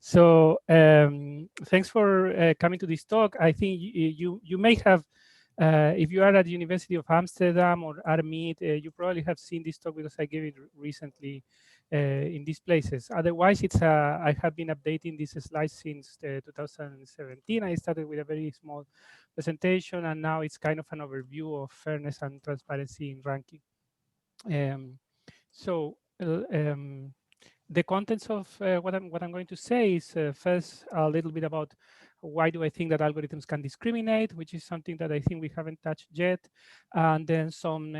So thanks for coming to this talk. I think you may have, if you are at the University of Amsterdam or Armid, you probably have seen this talk because I gave it recently in these places. Otherwise, I have been updating these slides since 2017. I started with a very small presentation, and now it's kind of an overview of fairness and transparency in ranking. Um, so the contents of what I'm going to say is first a little bit about why do I think that algorithms can discriminate, which is something that I think we haven't touched yet, and then some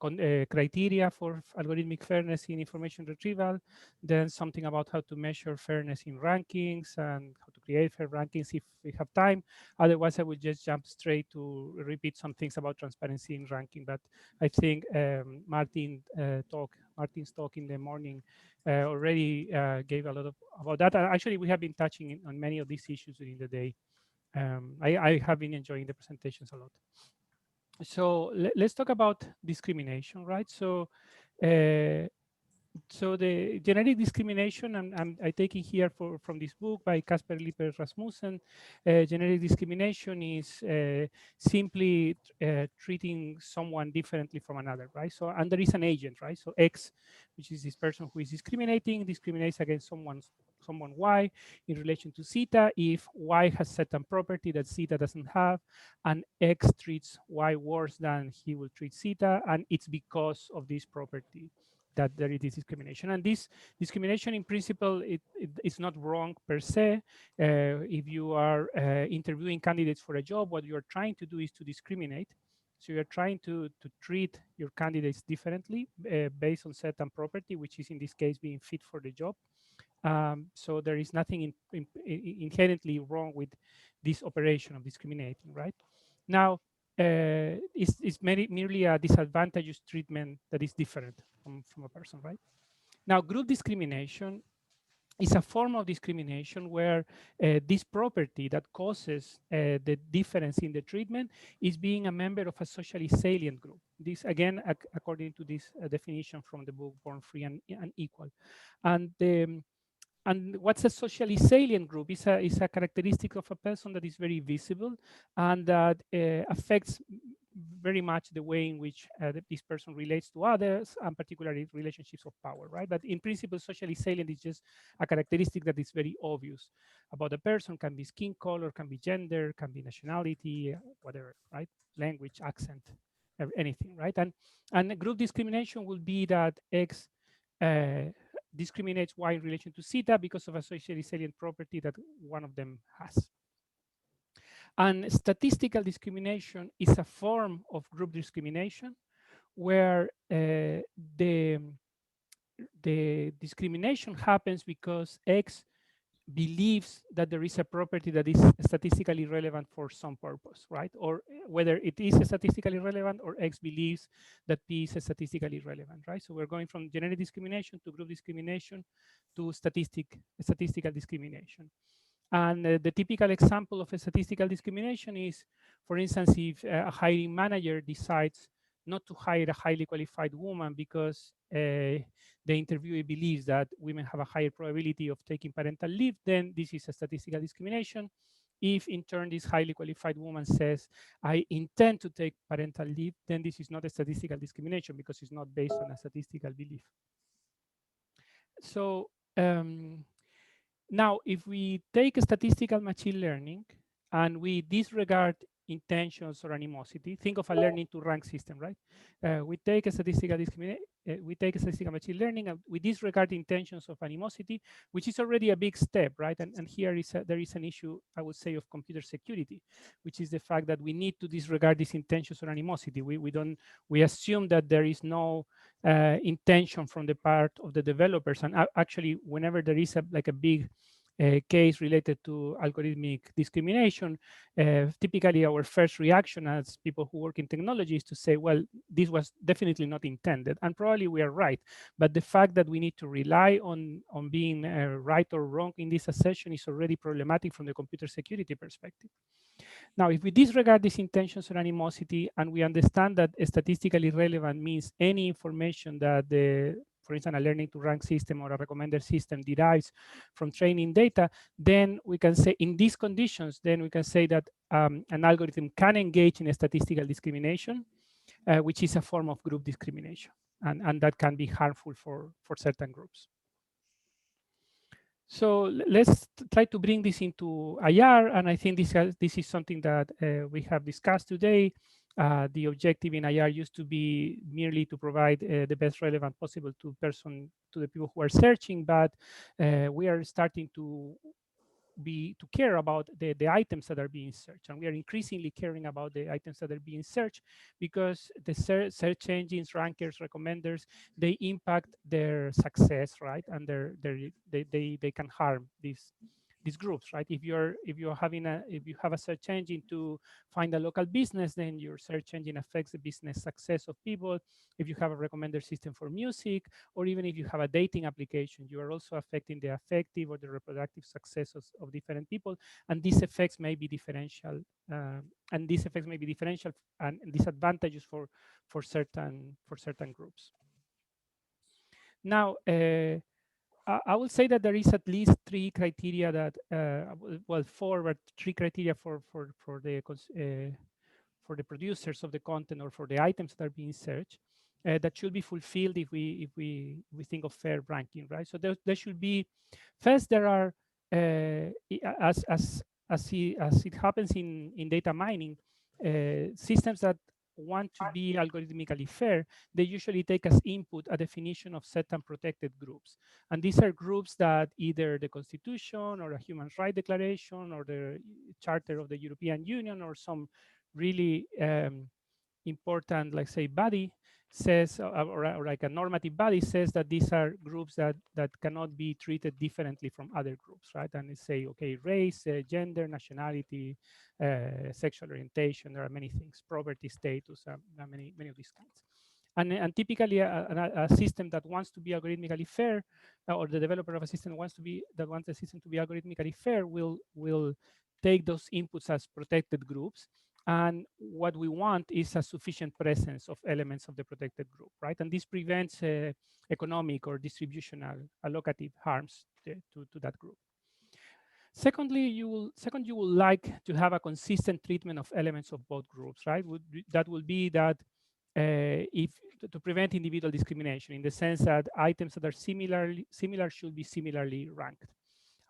criteria for algorithmic fairness in information retrieval, then something about how to measure fairness in rankings and how to create fair rankings if we have time. Otherwise, I will just jump straight to repeat some things about transparency in ranking. But I think Martin's talk in the morning already gave a lot of about that. Actually, we have been touching on many of these issues during the day. I have been enjoying the presentations a lot. So let's talk about discrimination, right? So the genetic discrimination, I taking here from this book by Kasper Lippert Rasmussen. Genetic discrimination is simply treating someone differently from another, right? So, and there is an agent, right? So X, which is this person who is discriminating, discriminates against someone Y in relation to zeta if Y has certain property that zeta doesn't have, and X treats Y worse than he will treat zeta, and it's because of this property that there is discrimination. And this discrimination in principle, it's not wrong per se. If you are interviewing candidates for a job, what you're trying to do is to discriminate. So you're trying to treat your candidates differently based on certain property, which is in this case being fit for the job. So there is nothing inherently wrong with this operation of discriminating, right? Now, it's merely a disadvantageous treatment that is different from a person, right? Now, group discrimination is a form of discrimination where this property that causes the difference in the treatment is being a member of a socially salient group. This, again, according to this definition from the book Born Free and Equal. And what's a socially salient group? Is a characteristic of a person that is very visible and that affects very much the way in which this person relates to others, and particularly relationships of power, right? But in principle, socially salient is just a characteristic that is very obvious about a person. Can be skin color, can be gender, can be nationality, whatever, right? Language, accent, anything, right? And group discrimination will be that X discriminates Y in relation to zeta because of a socially salient property that one of them has. And statistical discrimination is a form of group discrimination where the discrimination happens because X believes that there is a property that is statistically relevant for some purpose, right? Or whether it is statistically relevant or X believes that P is statistically relevant, right? So we're going from genetic discrimination to group discrimination to statistical discrimination. And the typical example of a statistical discrimination is, for instance, if a hiring manager decides not to hire a highly qualified woman because the interviewee believes that women have a higher probability of taking parental leave, then this is a statistical discrimination. If in turn this highly qualified woman says, I intend to take parental leave, then this is not a statistical discrimination because it's not based on a statistical belief. So now, if we take a statistical machine learning and we disregard intentions or animosity, think of a learning to rank system, right? We take a statistical machine learning and we disregard intentions of animosity, which is already a big step, right? And here there is an issue, I would say, of computer security, which is the fact that we need to disregard these intentions or animosity. We assume that there is no intention from the part of the developers, and actually, whenever there is a big case related to algorithmic discrimination, typically our first reaction as people who work in technology is to say, well, this was definitely not intended. And probably we are right. But the fact that we need to rely on being right or wrong in this assertion is already problematic from the computer security perspective. Now, if we disregard these intentions or animosity and we understand that statistically relevant means any information that for instance, a learning to rank system or a recommender system derives from training data, then we can say in these conditions, then we can say that an algorithm can engage in a statistical discrimination, which is a form of group discrimination, and that can be harmful for certain groups. So let's try to bring this into IR, and I think this is something that we have discussed today. The objective in IR used to be merely to provide the best relevant possible to the people who are searching, but we are starting to care about the items that are being searched, and we are increasingly caring about the items that are being searched, because the search engines, rankers, recommenders, they impact their success, right? And they can harm these groups, right? If you have a search engine to find a local business, then your search engine affects the business success of people. If you have a recommender system for music, or even if you have a dating application, you are also affecting the affective or the reproductive success of different people, and these effects may be differential, uh, and disadvantages for certain groups. Now, I will say that there is at least three criteria that, well, four, but three criteria for the producers of the content or for the items that are being searched, that should be fulfilled if we think of fair ranking, right? So there should be, first, there are, as it happens in data mining, systems that want to be algorithmically fair, they usually take as input a definition of certain protected groups. And these are groups that either the Constitution or a Human Rights Declaration or the Charter of the European Union or some really important, like say, body says, or like a normative body says that these are groups that cannot be treated differently from other groups, right? And it say, okay, race, gender, nationality, sexual orientation, there are many things, property status, many of these kinds. And typically a system that wants to be algorithmically fair, or the developer of a system wants the system to be algorithmically fair, will take those inputs as protected groups. And what we want is a sufficient presence of elements of the protected group, right? And this prevents economic or distributional allocative harms to that group. Secondly, you will like to have a consistent treatment of elements of both groups, right? That will be that if to prevent individual discrimination, in the sense that items that are similar should be similarly ranked.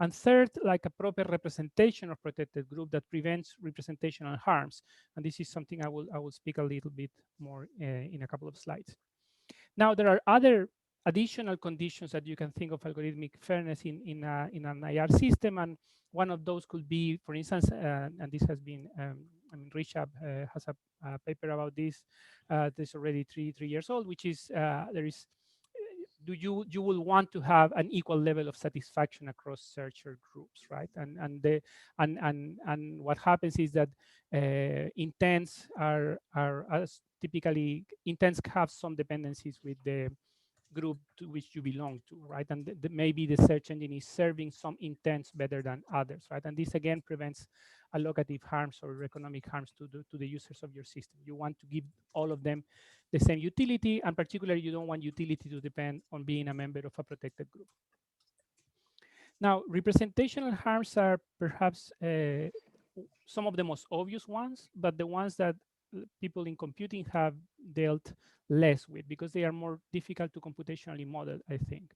And third, like a proper representation of protected group that prevents representational harms. And this is something I will speak a little bit more in a couple of slides. Now, there are other additional conditions that you can think of algorithmic fairness in an IR system, and one of those could be, for instance, and this has been, I mean, Richard has a paper about this. This already three years old, which is there is. You will want to have an equal level of satisfaction across searcher groups, right? And what happens is that intents are as typically intents have some dependencies with the group to which you belong to, right? And maybe the search engine is serving some intents better than others, right? And this again prevents allocative harms or economic harms to the users of your system. You want to give all of them the same utility, and particularly you don't want utility to depend on being a member of a protected group. Now, representational harms are perhaps some of the most obvious ones, but the ones that people in computing have dealt less with, because they are more difficult to computationally model, I think.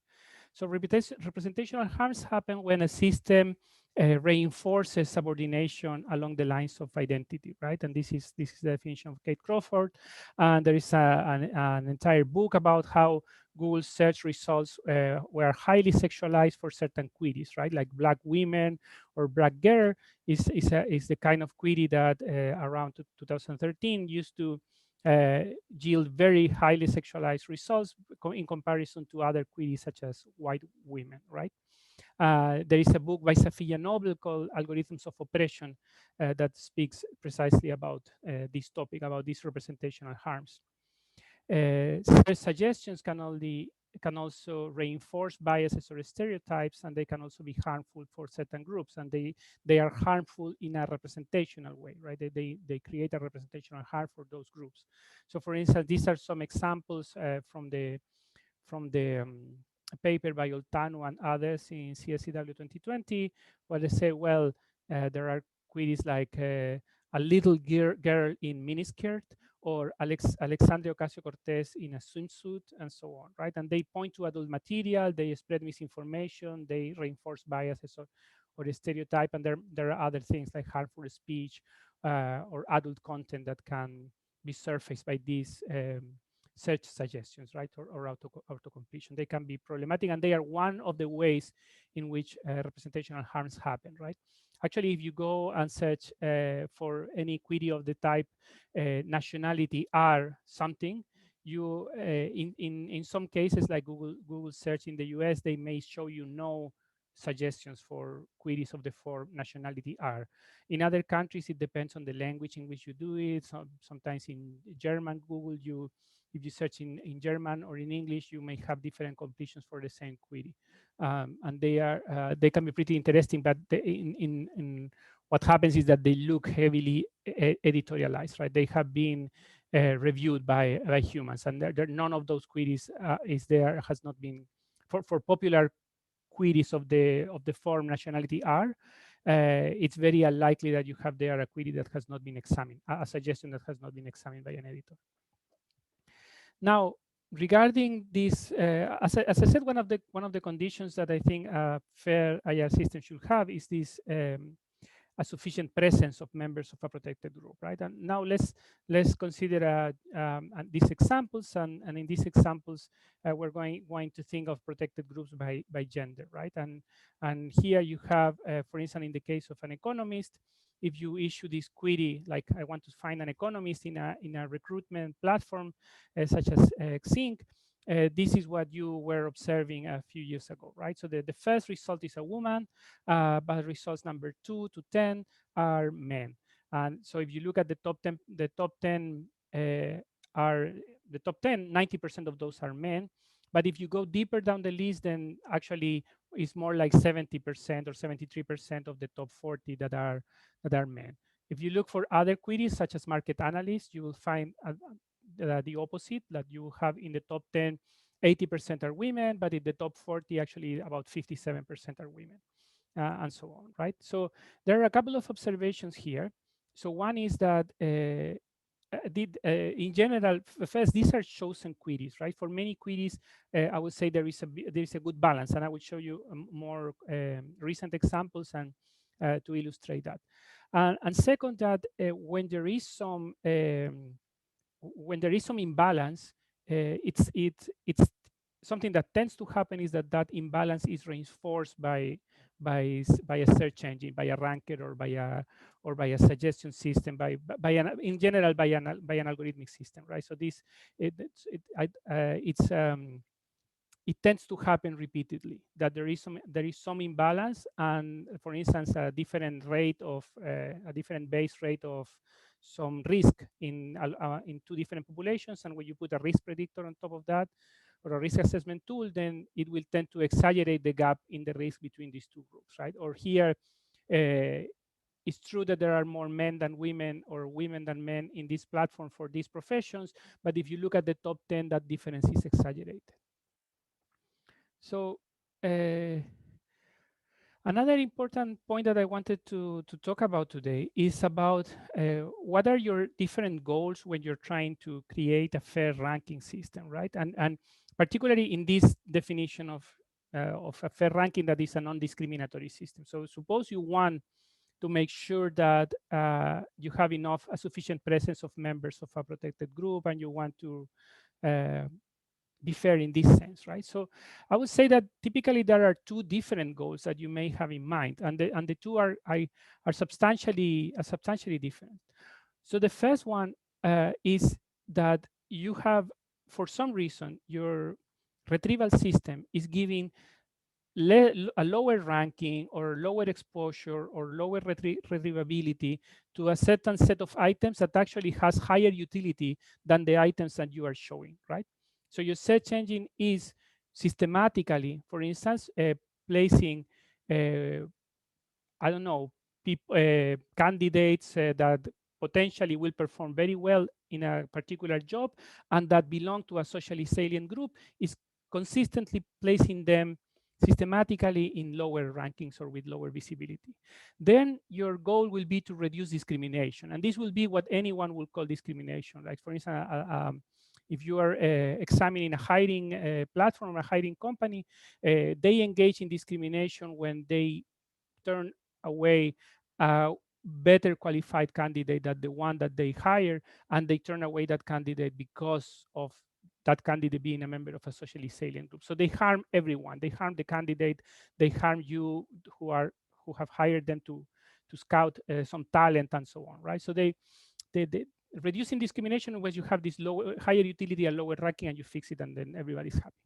So representational harms happen when a system reinforces subordination along the lines of identity, right? And this is the definition of Kate Crawford. And there is an entire book about how Google search results were highly sexualized for certain queries, right? Like black women or black girl is the kind of query that around 2013 used to yield very highly sexualized results in comparison to other queries such as white women, right? There is a book by Safiya Noble called Algorithms of Oppression that speaks precisely about this topic, about these representational harms. Suggestions can also reinforce biases or stereotypes, and they can also be harmful for certain groups, and they are harmful in a representational way, right? They create a representational harm for those groups. So for instance, these are some examples from the paper by Oltanu and others in CSCW 2020, where they say, well, there are queries like a little girl in miniskirt, or Alexandria Ocasio-Cortez in a swimsuit, and so on, right? And they point to adult material, they spread misinformation, they reinforce biases or a stereotype, and there are other things like harmful speech or adult content that can be surfaced by these search suggestions, right, or auto-completion. They can be problematic, and they are one of the ways in which representational harms happen, right? Actually, if you go and search for any query of the type nationality R something, you in some cases like Google search in the US, they may show you no suggestions for queries of the form nationality R. In other countries, it depends on the language in which you do it. Sometimes in German Google, if you search in German or in English, you may have different completions for the same query, and they can be pretty interesting. But in what happens is that they look heavily editorialized, right? They have been reviewed by humans, and none of those queries has not been for popular queries of the form nationality R. It's very unlikely that you have there a query that has not been examined, a suggestion that has not been examined by an editor. Now, regarding this, as I said, one of the conditions that I think a fair IR system should have is this a sufficient presence of members of a protected group, right? And now let's consider these examples, and in these examples, we're going to think of protected groups by gender, right? And here you have, for instance, in the case of an economist, if you issue this query, like I want to find an economist in a recruitment platform such as Xing, this is what you were observing a few years ago, right? So the first result is a woman, but results number 2 to 10 are men. And so if you look at the top 10, are the top 10, 90% of those are men. But if you go deeper down the list, then actually it's more like 70% or 73% of the top 40 that are men. If you look for other queries such as market analysts, you will find the opposite, that you have in the top 10, 80% are women, but in the top 40, actually about 57% are women, and so on, right? So there are a couple of observations here. So one is that in general, first, these are chosen queries, right? For many queries, I would say there is a good balance, and I will show you more recent examples and to illustrate that. And second, that when there is some imbalance, it's something that tends to happen is that imbalance is reinforced by a search engine, by a ranker, or by a suggestion system, in general by an algorithmic system, right? So this it tends to happen repeatedly, that there is some imbalance, and for instance a different base rate of some risk in two different populations, and when you put a risk predictor on top of that, or a risk assessment tool, then it will tend to exaggerate the gap in the risk between these two groups, right? Or here it's true that there are more men than women, or women than men in this platform for these professions, but if you look at the top 10, that difference is exaggerated. So another important point that I wanted to talk about today is about what are your different goals when you're trying to create a fair ranking system, right? And particularly in this definition of a fair ranking that is a non-discriminatory system. So suppose you want to make sure that you have a sufficient presence of members of a protected group, and you want to be fair in this sense, right? So I would say that typically there are two different goals that you may have in mind, and the two are substantially different. So the first one is that you have, for some reason, your retrieval system is giving a lower ranking or lower exposure or lower retrievability to a certain set of items that actually has higher utility than the items that you are showing, right? So your search engine is systematically, for instance, placing, I don't know, candidates that potentially will perform very well in a particular job and that belong to a socially salient group, is consistently placing them systematically in lower rankings or with lower visibility. Then your goal will be to reduce discrimination. And this will be what anyone will call discrimination. Like, for instance, if you are examining a hiring platform or a hiring company, they engage in discrimination when they turn away a better qualified candidate than the one that they hire, and they turn away that candidate because of that candidate being a member of a socially salient group. So they harm everyone. They harm the candidate. They harm you who have hired them to scout some talent and so on, right? So they reducing discrimination when you have this lower, higher utility and lower ranking, and you fix it, and then everybody's happy.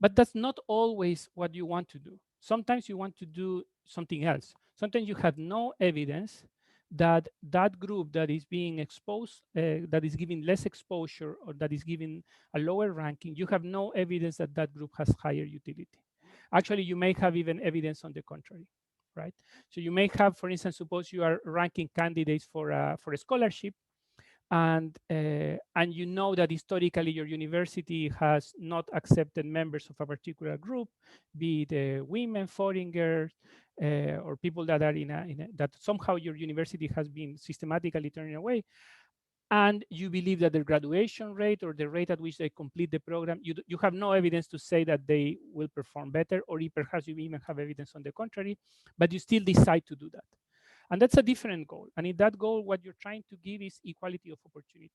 But that's not always what you want to do. Sometimes you want to do something else. Sometimes you have no evidence that that group that is being exposed, that is giving less exposure or that is giving a lower ranking, you have no evidence that that group has higher utility. Actually, you may have even evidence on the contrary, right? So you may have, for instance, suppose you are ranking candidates for a scholarship, and you know that historically your university has not accepted members of a particular group, be it women, foreigners, or people that are that somehow your university has been systematically turning away, and you believe that the graduation rate or the rate at which they complete the program, you have no evidence to say that they will perform better, or perhaps you even have evidence on the contrary, but you still decide to do that. And that's a different goal. And in that goal, what you're trying to give is equality of opportunity.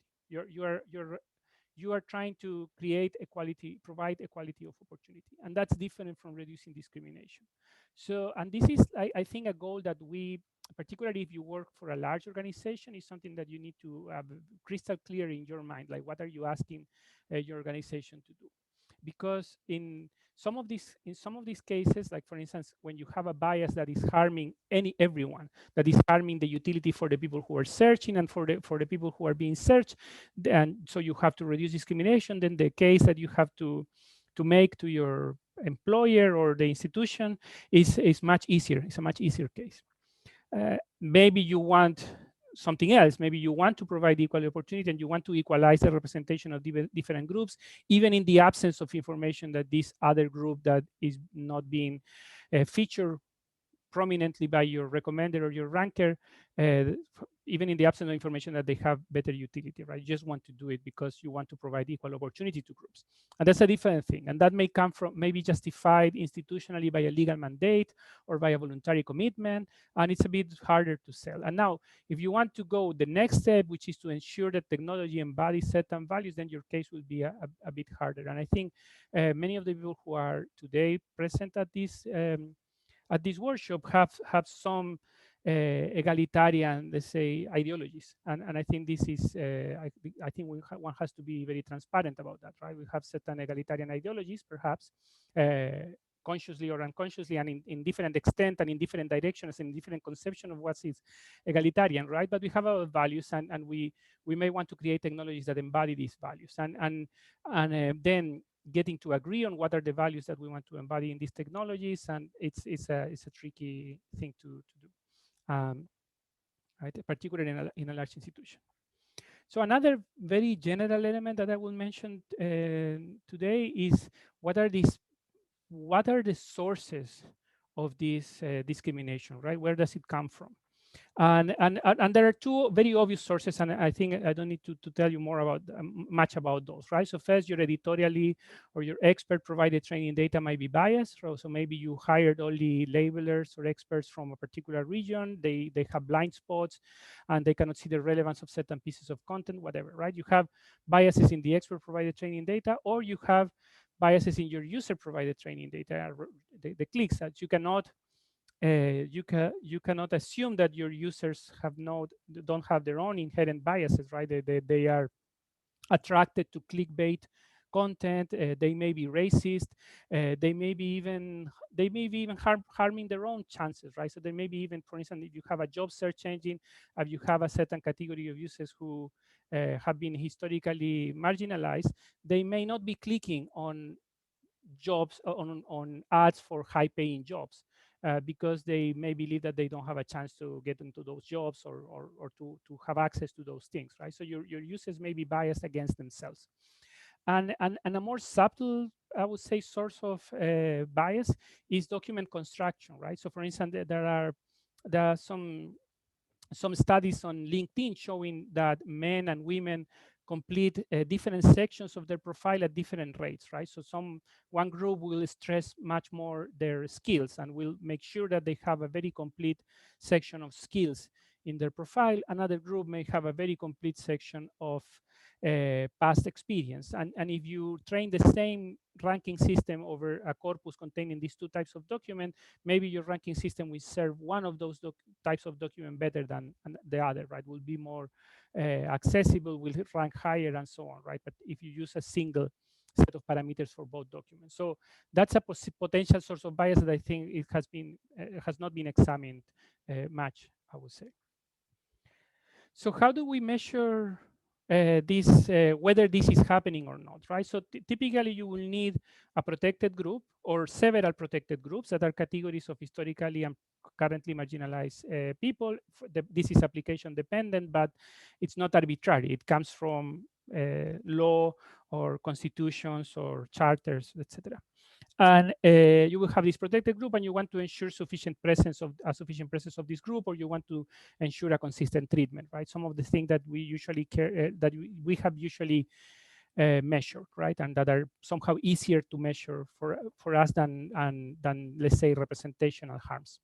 You are trying to create equality, provide equality of opportunity. And that's different from reducing discrimination. So, and this is, I think, a goal that we, particularly if you work for a large organization, is something that you need to have crystal clear in your mind. Like, what are you asking your organization to do? Because in some of these cases, like for instance, when you have a bias that is harming everyone, that is harming the utility for the people who are searching and for the people who are being searched, and so you have to reduce discrimination, then the case that you have to make to your employer or the institution is much easier. It's a much easier case. Maybe you want something else. Maybe you want to provide equal opportunity and you want to equalize the representation of different groups, even in the absence of information that this other group that is not being featured prominently by your recommender or your ranker, uh, even in the absence of information that they have better utility, right? You just want to do it because you want to provide equal opportunity to groups. And that's a different thing. And that may come from, maybe justified institutionally by a legal mandate or by a voluntary commitment. And it's a bit harder to sell. And now, if you want to go the next step, which is to ensure that technology embodies certain values, then your case will be a bit harder. And I think many of the people who are today present at this workshop have some egalitarian, let's say, ideologies, and I think this is I think one has to be very transparent about that, right? We have certain egalitarian ideologies, perhaps consciously or unconsciously, and in different extent and in different directions and in different conception of what is egalitarian, right? But we have our values, and we may want to create technologies that embody these values, and then getting to agree on what are the values that we want to embody in these technologies, and it's a tricky thing to do, right? Particularly in a large institution. So another very general element that I will mention today is what are the sources of this discrimination, right? Where does it come from? And there are two very obvious sources, and I think I don't need to tell you more about much about those, right? So first, your editorially or your expert provided training data might be biased. So maybe you hired only labelers or experts from a particular region. They have blind spots, and they cannot see the relevance of certain pieces of content, whatever, right? You have biases in the expert provided training data, or you have biases in your user provided training data, the clicks that you cannot you cannot assume that your users don't have their own inherent biases, right? They are attracted to clickbait content. They may be racist. They may be even harming their own chances, right? So they may be even, for instance, if you have a job search engine, if you have a certain category of users who have been historically marginalized, they may not be clicking on jobs on ads for high paying jobs because they may believe that they don't have a chance to get into those jobs or to have access to those things, right? So your users may be biased against themselves. And a more subtle, I would say, source of bias is document construction, right? So for instance, there are some studies on LinkedIn showing that men and women complete different sections of their profile at different rates, right? So one group will stress much more their skills and will make sure that they have a very complete section of skills in their profile. Another group may have a very complete section of past experience. And if you train the same ranking system over a corpus containing these two types of document, maybe your ranking system will serve one of those types of document better than the other, right? Will be more accessible, will rank higher, and so on, right? But if you use a single set of parameters for both documents, so that's a potential source of bias that I think it has not been examined much, I would say. So how do we measure this, whether this is happening or not, right? So typically you will need a protected group or several protected groups that are categories of historically and currently marginalized people. This is application dependent, but it's not arbitrary. It comes from law or constitutions or charters, etc. And you will have this protected group, and you want to ensure sufficient presence of this group, or you want to ensure a consistent treatment, right? Some of the things that we usually care that we have usually measured, right, and that are somehow easier to measure for us than let's say representational harms.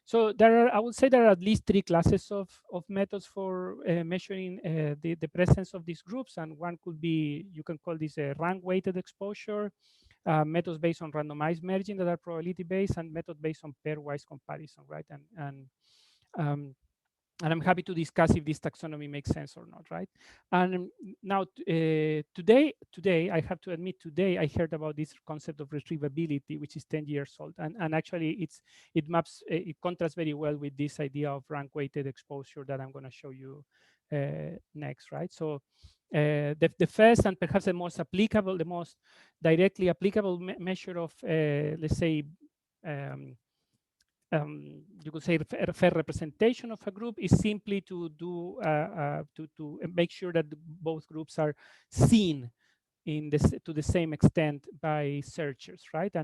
So I would say there are at least three classes of methods for measuring the presence of these groups. And one could be, you can call this a rank weighted exposure, methods based on randomized merging that are probability based, and methods based on pairwise comparison, right? Um, and I'm happy to discuss if this taxonomy makes sense or not, right? And now, today, I have to admit, today I heard about this concept of retrievability, which is 10 years old, and actually it contrasts very well with this idea of rank-weighted exposure that I'm going to show you next, right? So the first and perhaps the most directly applicable measure of, let's say, um, you could say fair representation of a group is simply to do to make sure that both groups are seen to the same extent by searchers, right?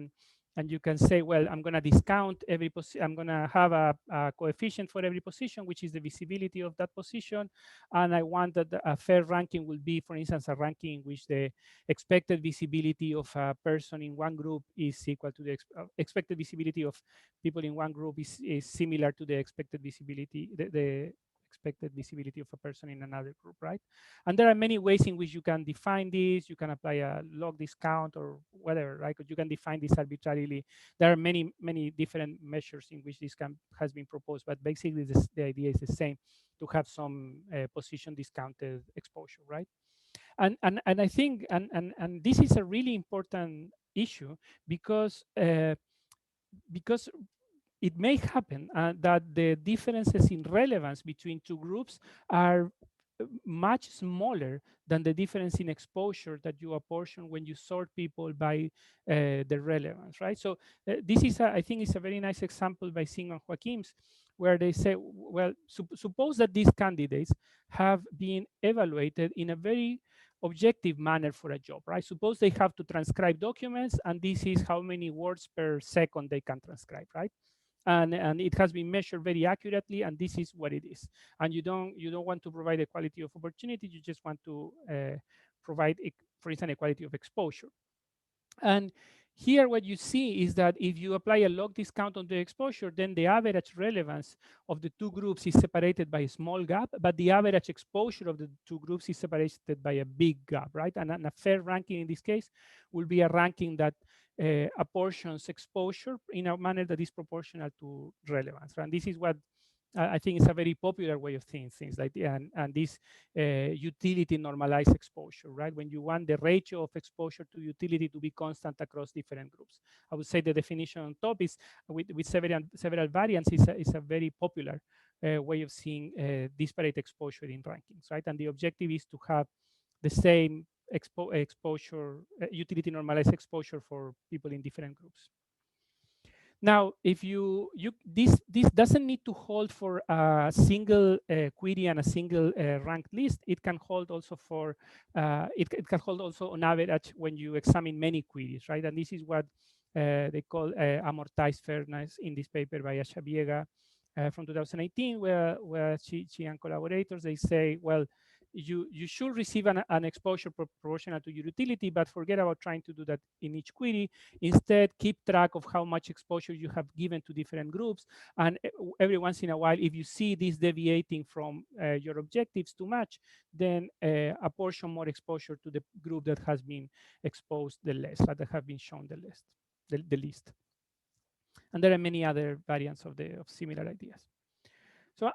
And you can say, well, I'm going to discount I'm going to have a coefficient for every position, which is the visibility of that position. And I want that a fair ranking will be, for instance, a ranking in which the expected visibility of a person in one group is equal to the expected visibility of people in one group is similar to the expected visibility, the expected visibility of a person in another group, right? And there are many ways in which you can define this. You can apply a log discount or whatever, right? You can define this arbitrarily. There are many different measures in which this has been proposed, but basically the idea is the same, to have some position discounted exposure, right? And I think and this is a really important issue because because it may happen that the differences in relevance between two groups are much smaller than the difference in exposure that you apportion when you sort people by the relevance, right? So this is, I think, is a very nice example by Singh and Joaquim's, where they say, well, suppose that these candidates have been evaluated in a very objective manner for a job, right? Suppose they have to transcribe documents, and this is how many words per second they can transcribe, right? And it has been measured very accurately, and this is what it is. And you don't want to provide equality of opportunity, you just want to provide, for instance, equality of exposure. And here what you see is that if you apply a log discount on the exposure, then the average relevance of the two groups is separated by a small gap, but the average exposure of the two groups is separated by a big gap, right? And a fair ranking in this case will be a ranking that apportions exposure in a manner that is proportional to relevance. And this is what I think is a very popular way of seeing things, like and this utility normalized exposure, right? When you want the ratio of exposure to utility to be constant across different groups. I would say the definition on top is with several variants is a very popular way of seeing disparate exposure in rankings, right? And the objective is to have the same exposure, utility normalized exposure for people in different groups. Now, if this doesn't need to hold for a single query and a single ranked list. It can hold also for it can hold also on average when you examine many queries, right? And this is what they call amortized fairness in this paper by Asha Viega from 2018, where she and collaborators, they say, well, you should receive an exposure proportional to your utility, but forget about trying to do that in each query. Instead, keep track of how much exposure you have given to different groups. And every once in a while, if you see this deviating from your objectives too much, then apportion more exposure to the group that has been exposed the less, that have been shown the least. And there are many other variants of similar ideas. So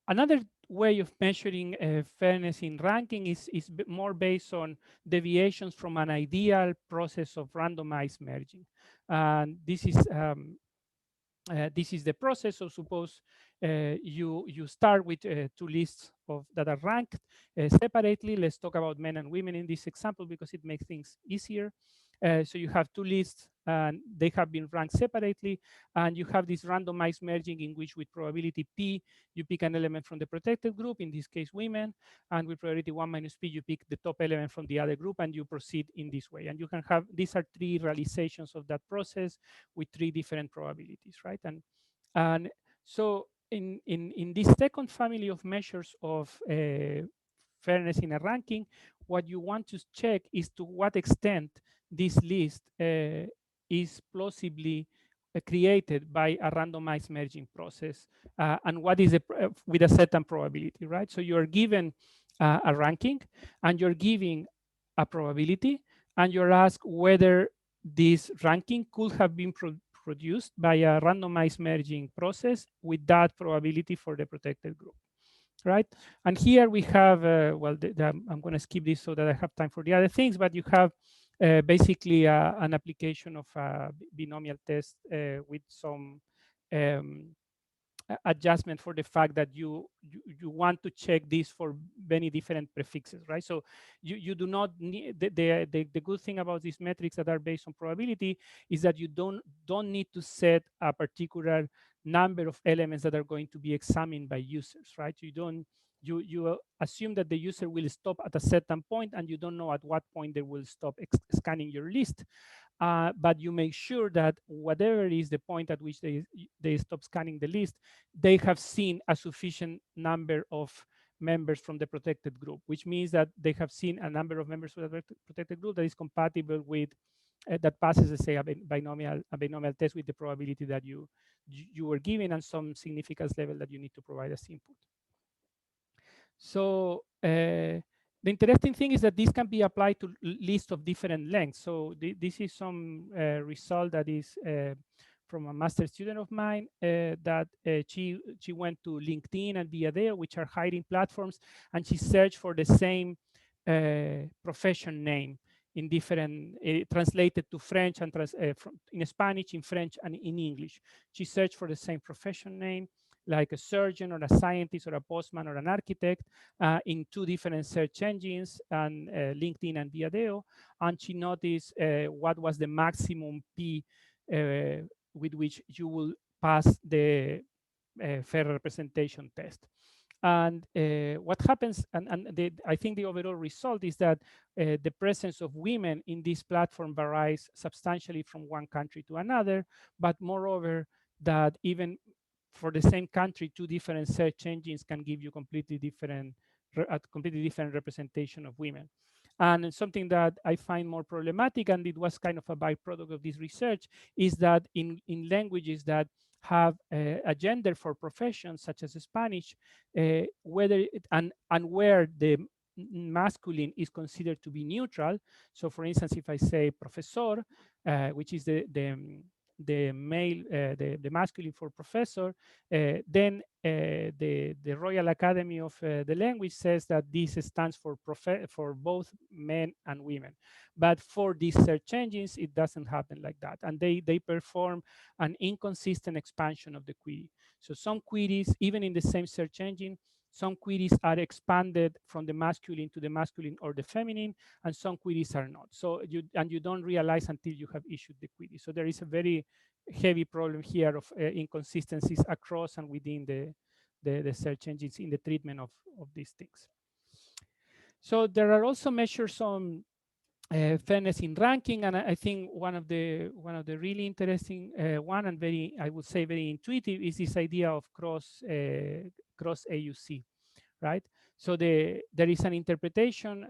another way of measuring fairness in ranking is more based on deviations from an ideal process of randomized merging. And this is the process. So suppose you start with two lists that are ranked separately. Let's talk about men and women in this example because it makes things easier. So you have two lists and they have been ranked separately, and you have this randomized merging in which with probability P, you pick an element from the protected group, in this case women, and with probability 1 minus P, you pick the top element from the other group, and you proceed in this way. And you can have, these are three realizations of that process with three different probabilities, right? And so in this second family of measures of fairness in a ranking, what you want to check is to what extent this list is plausibly created by a randomized merging process, and what is with a certain probability, right? So you're given a ranking, and you're giving a probability, and you're asked whether this ranking could have been produced by a randomized merging process with that probability for the protected group, right? And here we have, well, I'm going to skip this so that I have time for the other things, but you have basically an application of a binomial test with some um, adjustment for the fact that you want to check this for many different prefixes, right? So you do not need the good thing about these metrics that are based on probability is that you don't need to set a particular number of elements that are going to be examined by users, right? You assume that the user will stop at a certain point, and you don't know at what point they will stop scanning your list. But you make sure that whatever is the point at which they stop scanning the list, they have seen a sufficient number of members from the protected group, which means that they have seen a number of members from the protected group that is compatible with that passes, let's say, a binomial test with the probability that you were given and some significance level that you need to provide as input. So the interesting thing is that this can be applied to lists of different lengths. So this is some result that is from a master student of mine that she went to LinkedIn and Viadeo, which are hiring platforms, and she searched for the same profession name in different translated to French and in Spanish, in French, and in English. She searched for the same profession name, like a surgeon or a scientist or a postman or an architect in two different search engines, and LinkedIn and Viadeo, and she noticed what was the maximum P with which you will pass the fair representation test. And what happens, and I think the overall result is that the presence of women in this platform varies substantially from one country to another, but moreover, that even for the same country, two different search engines can give you a completely different representation of women. And something that I find more problematic, and it was kind of a byproduct of this research, is that in languages that have a gender for professions, such as Spanish, and where the masculine is considered to be neutral. So, for instance, if I say profesor, which is the male, the masculine for professor, then the Royal Academy of the language says that this stands for both men and women. But for these search engines, it doesn't happen like that. And they perform an inconsistent expansion of the query. So some queries, even in the same search engine, some queries are expanded from the masculine to the masculine or the feminine, and some queries are not. So you don't realize until you have issued the query. So there is a very heavy problem here of inconsistencies across and within the search engines in the treatment of these things. So there are also measures on fairness in ranking, and I think one of the really interesting one, and very, I would say, very intuitive, is this idea of cross AUC, right? So there is an interpretation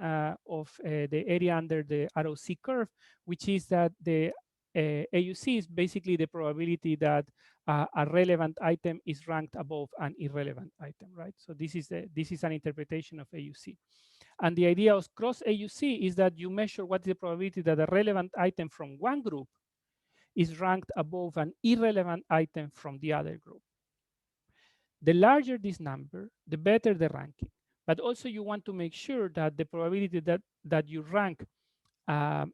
of the area under the ROC curve, which is that the AUC is basically the probability that a relevant item is ranked above an irrelevant item, right? So this is an interpretation of AUC. And the idea of cross AUC is that you measure what is the probability that a relevant item from one group is ranked above an irrelevant item from the other group. The larger this number, the better the ranking. But also you want to make sure that the probability that you rank uh,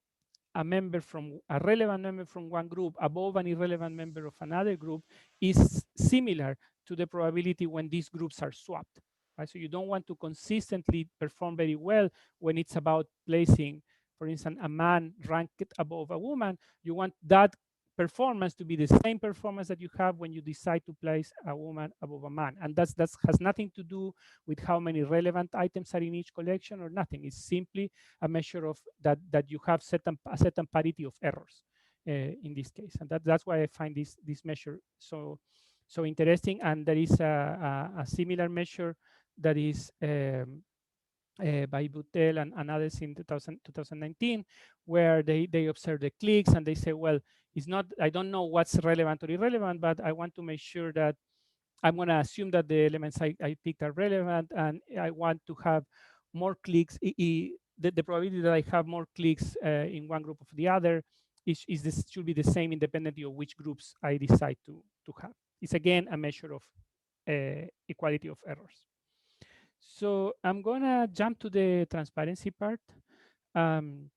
a relevant member from one group above an irrelevant member of another group is similar to the probability when these groups are swapped. Right? So you don't want to consistently perform very well when it's about placing, for instance, a man ranked above a woman. You want that performance to be the same performance that you have when you decide to place a woman above a man. And that has nothing to do with how many relevant items are in each collection or nothing. It's simply a measure of that you have a certain parity of errors in this case, and that's why I find this measure so interesting. And there is a similar measure that is by Boutel and others in 2019, where they observe the clicks and they say, well, it's not, I don't know what's relevant or irrelevant, but I want to make sure that I'm going to assume that the elements I picked are relevant, and I want to have more clicks. The probability that I have more clicks in one group of the other is this should be the same independently of which groups I decide to have. It's again a measure of equality of errors. So I'm going to jump to the transparency part. Um,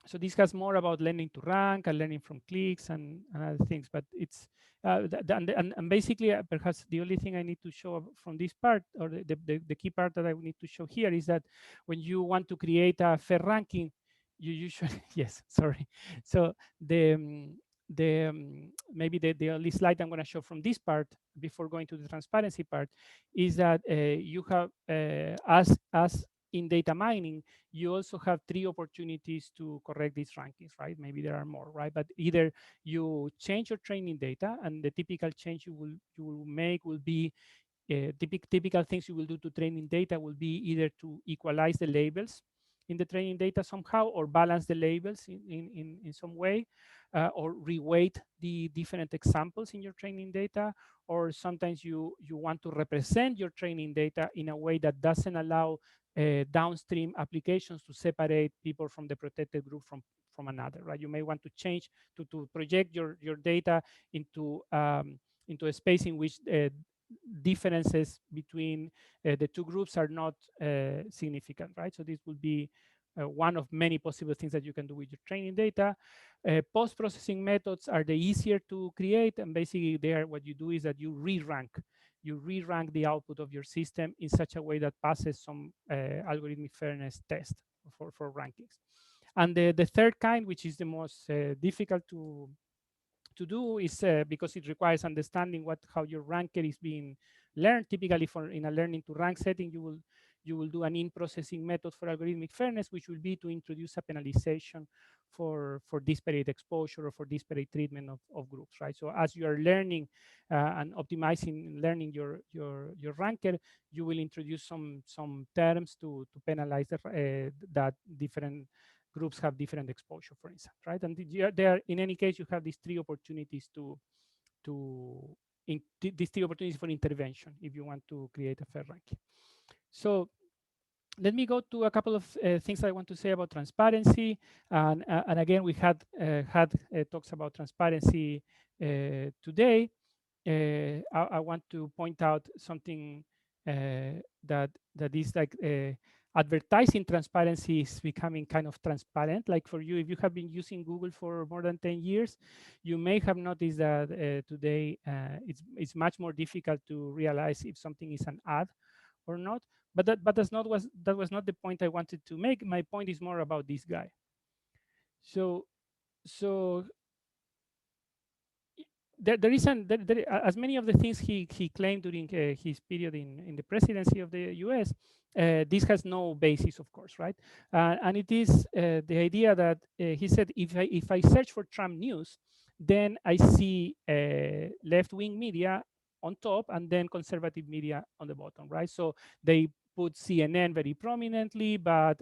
so this has more about learning to rank and learning from clicks and other things, but it's and basically perhaps the only thing I need to show from this part, or the key part that I need to show here, is that when you want to create a fair ranking, you usually yes, sorry. So maybe the only slide I'm going to show from this part before going to the transparency part is that you have as in data mining, you also have three opportunities to correct these rankings, right? Maybe there are more, right? But either you change your training data, and the typical change you will make will be typical things you will do to training data will be either to equalize the labels in the training data somehow, or balance the labels in some way, or reweight the different examples in your training data, or sometimes you want to represent your training data in a way that doesn't allow downstream applications to separate people from the protected group from another, right? You may want to change to project your data into a space in which differences between the two groups are not significant, right? So this would be one of many possible things that you can do with your training data. Post-processing methods are the easier to create, and basically there what you do is that you re-rank the output of your system in such a way that passes some algorithmic fairness test for rankings. And the third kind, which is the most difficult to do, is because it requires understanding how your ranker is being learned. Typically, for in a learning to rank setting, you will do an in-processing method for algorithmic fairness, which will be to introduce a penalization for disparate exposure or for disparate treatment of groups, right? So as you are learning and optimizing learning your ranker, you will introduce some terms to penalize that different groups have different exposure, for instance, right? And there, in any case, you have these three opportunities these three opportunities for intervention if you want to create a fair ranking. So let me go to a couple of things I want to say about transparency. And again, we had talks about transparency today. I want to point out something that is like advertising transparency is becoming kind of transparent. Like for you, if you have been using Google for more than 10 years, you may have noticed that today it's much more difficult to realize if something is an ad or not. But that was not the point I wanted to make. My point is more about this guy. So there isn't as many of the things he claimed during his period in the presidency of the U.S. This has no basis, of course, right? And it is the idea that he said, if I search for Trump news, then I see left-wing media on top and then conservative media on the bottom, right? So they put CNN very prominently, but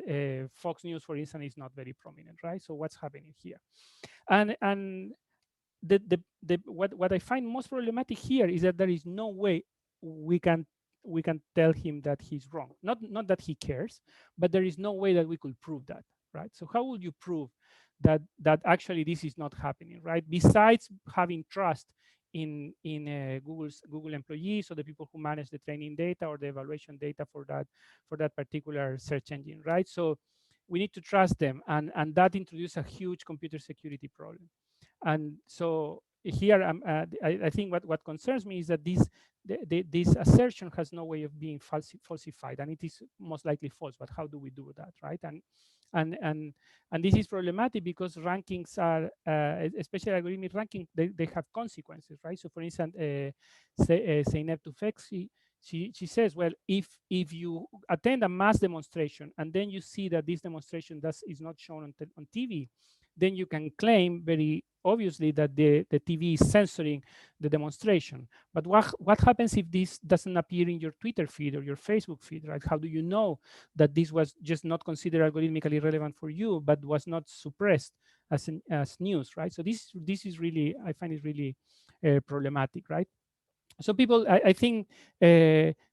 Fox News, for instance, is not very prominent, right? So what's happening here? And what I find most problematic here is that there is no way we can we can tell him that he's wrong. Not that he cares, but there is no way that we could prove that, right? So how would you prove that actually this is not happening, right? Besides having trust in Google employees or the people who manage the training data or the evaluation data for that particular search engine, right? So we need to trust them, and that introduces a huge computer security problem. And so here I think what concerns me is that this assertion has no way of being falsified, and it is most likely false. But how do we do that, right? And and and this is problematic because rankings are, especially algorithmic ranking, they have consequences, right? So for instance, Zeynep Tufekci, she says, well, if you attend a mass demonstration and then you see that this demonstration is not shown on TV, then you can claim very obviously that the TV is censoring the demonstration. But what happens if this doesn't appear in your Twitter feed or your Facebook feed, right? How do you know that this was just not considered algorithmically relevant for you, but was not suppressed as news, right? So this is really, I find it really problematic, right? So people, I think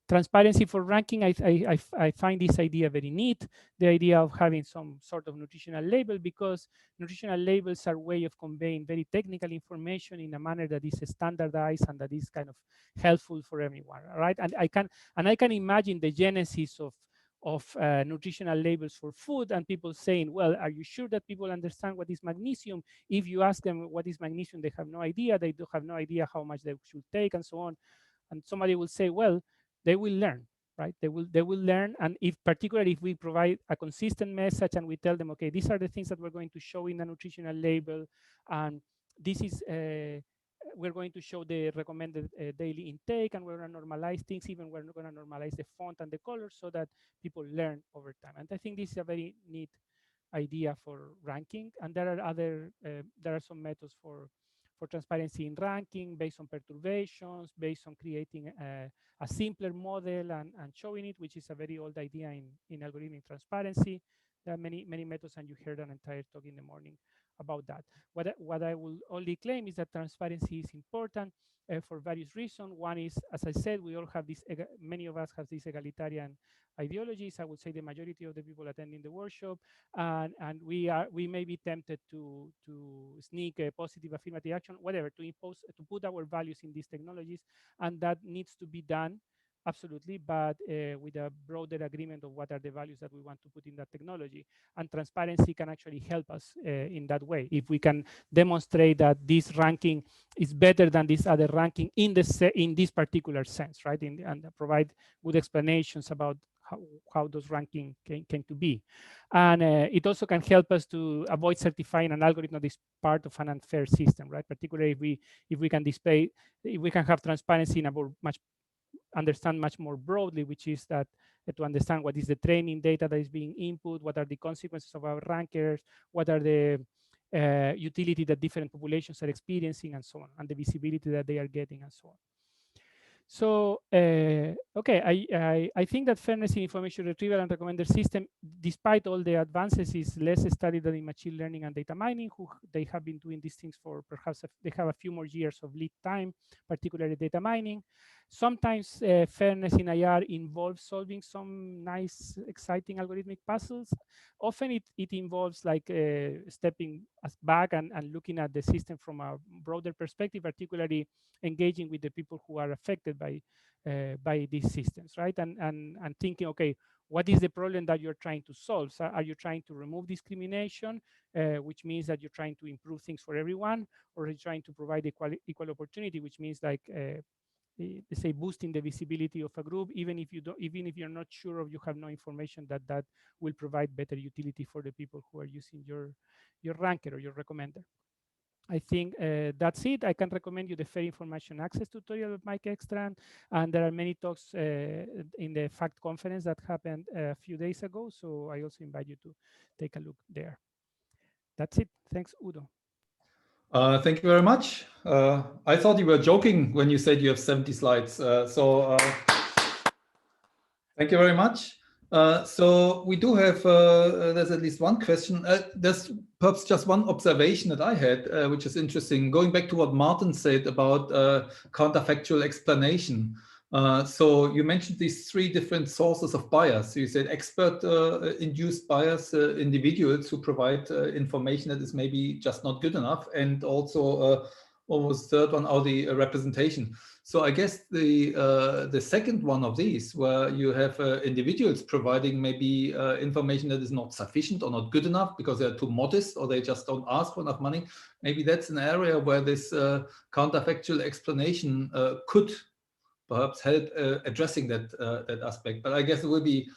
transparency for ranking, I find this idea very neat, the idea of having some sort of nutritional label, because nutritional labels are a way of conveying very technical information in a manner that is standardized and that is kind of helpful for everyone, right? And I can imagine the genesis of nutritional labels for food, and people saying, well, are you sure that people understand what is magnesium? If you ask them what is magnesium, they have no idea. They do have no idea how much they should take, and so on. And somebody will say, well, they will learn, right? They will learn. And if particularly if we provide a consistent message and we tell them, okay, these are the things that we're going to show in the nutritional label, and this is we're going to show the recommended daily intake, and we're going to normalize things, even we're going to normalize the font and the color so that people learn over time. And I think this is a very neat idea for ranking. And there are some methods for transparency in ranking based on perturbations, based on creating a simpler model and showing it, which is a very old idea in algorithmic transparency. There are many methods, and you heard an entire talk in the morning about that. What I will only claim is that transparency is important for various reasons. One is, as I said, we all have this, many of us have these egalitarian ideologies. I would say the majority of the people attending the workshop, and we may be tempted to sneak a positive affirmative action, whatever, to impose, to put our values in these technologies, and that needs to be done absolutely, but with a broader agreement of what are the values that we want to put in that technology. And transparency can actually help us in that way. If we can demonstrate that this ranking is better than this other ranking in this particular sense, right? And provide good explanations about how those ranking came to be. And it also can help us to avoid certifying an algorithm that is part of an unfair system, right? Particularly if we can display, if we can have transparency in a much understand much more broadly, which is that to understand what is the training data that is being input, what are the consequences of our rankers, what are the utility that different populations are experiencing, and so on, and the visibility that they are getting, and so on. So, okay, I think that fairness in information retrieval and recommender system, despite all the advances, is less studied than in machine learning and data mining, who they have been doing these things for perhaps they have a few more years of lead time, particularly data mining. Sometimes fairness in IR involves solving some nice, exciting algorithmic puzzles. Often it involves like stepping back and looking at the system from a broader perspective, particularly engaging with the people who are affected by these systems, right? And thinking, okay, what is the problem that you're trying to solve? So are you trying to remove discrimination, which means that you're trying to improve things for everyone, or are you trying to provide equal opportunity, which means like say boosting the visibility of a group, even if you don't, even if you're not sure of, you have no information that will provide better utility for the people who are using your ranker or your recommender. I think that's it. I can recommend you the Fair Information Access tutorial of Mike Ekstrand, and there are many talks in the FACT conference that happened a few days ago. So I also invite you to take a look there. That's it. Thanks, Udo. Thank you very much. I thought you were joking when you said you have 70 slides. Thank you very much. So we do have, there's at least one question. There's perhaps just one observation that I had, which is interesting. Going back to what Martin said about counterfactual explanation. So you mentioned these three different sources of bias. You said expert-induced bias, individuals who provide information that is maybe just not good enough, and also almost third one, or the representation. So I guess the second one of these, where you have individuals providing maybe information that is not sufficient or not good enough because they're too modest or they just don't ask for enough money, maybe that's an area where this counterfactual explanation could perhaps help addressing that aspect. But I guess it will be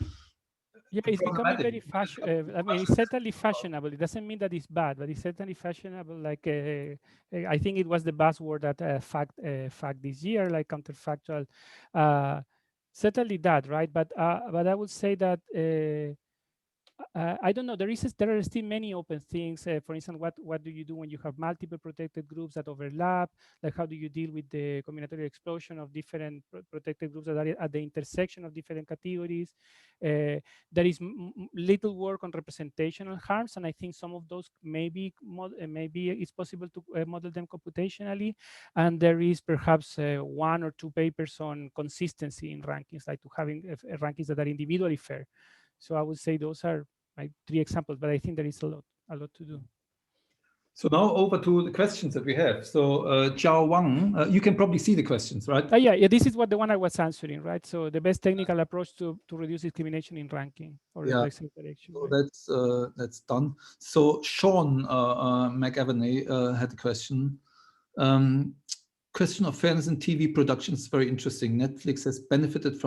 Yeah, it's becoming problematic. very fashion. I mean, it's certainly fashionable. It doesn't mean that it's bad, but it's certainly fashionable. Like I think it was the buzzword at fact this year, like counterfactual. Uh, Certainly that, right? But I would say that. I don't know. There are still many open things. For instance, what do you do when you have multiple protected groups that overlap? Like how do you deal with the combinatorial explosion of different protected groups that are at the intersection of different categories? There is little work on representational harms, and I think some of those maybe it's possible to model them computationally. And there is perhaps one or two papers on consistency in rankings, like to having rankings that are individually fair. So I would say those are my three examples, but I think there is a lot to do. So now over to the questions that we have. So Jiao Wang, you can probably see the questions, right? Yeah, this is what the one I was answering, right? So the best technical approach to reduce discrimination in ranking or Yeah. reflexive direction, So right? that's done. So Sean McAvaney had a question. Question of fairness in TV production is very interesting. Netflix has benefited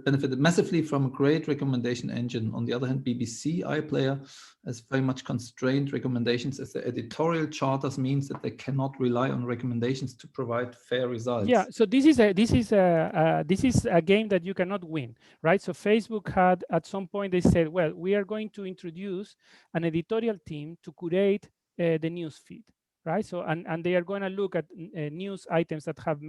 benefited massively from a great recommendation engine. On the other hand, BBC iPlayer has very much constrained recommendations, as the editorial charters means that they cannot rely on recommendations to provide fair results. Yeah, so this is a game that you cannot win, right? So Facebook had at some point they said, well, we are going to introduce an editorial team to curate the news feed, right? So and they are going to look at news items that have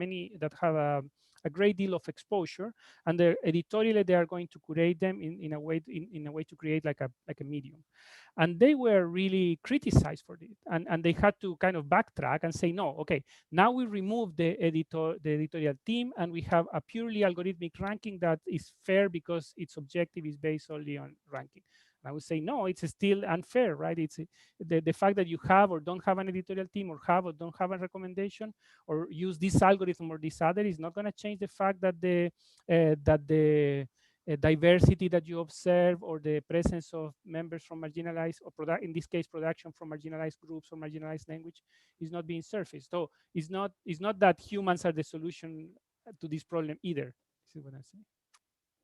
a great deal of exposure, and editorially they are going to curate them in a way to create like a medium. And they were really criticized for it, and they had to kind of backtrack and say, no, okay, now we remove the editorial team, and we have a purely algorithmic ranking that is fair because its objective is based only on ranking. And I would say, no, it's still unfair, right? It's the fact that you have or don't have an editorial team, or have or don't have a recommendation, or use this algorithm or this other, is not going to change the fact that the diversity that you observe, or the presence of members from marginalized, or in this case production from marginalized groups or marginalized language, is not being surfaced. So it's not that humans are the solution to this problem either. This is what I say.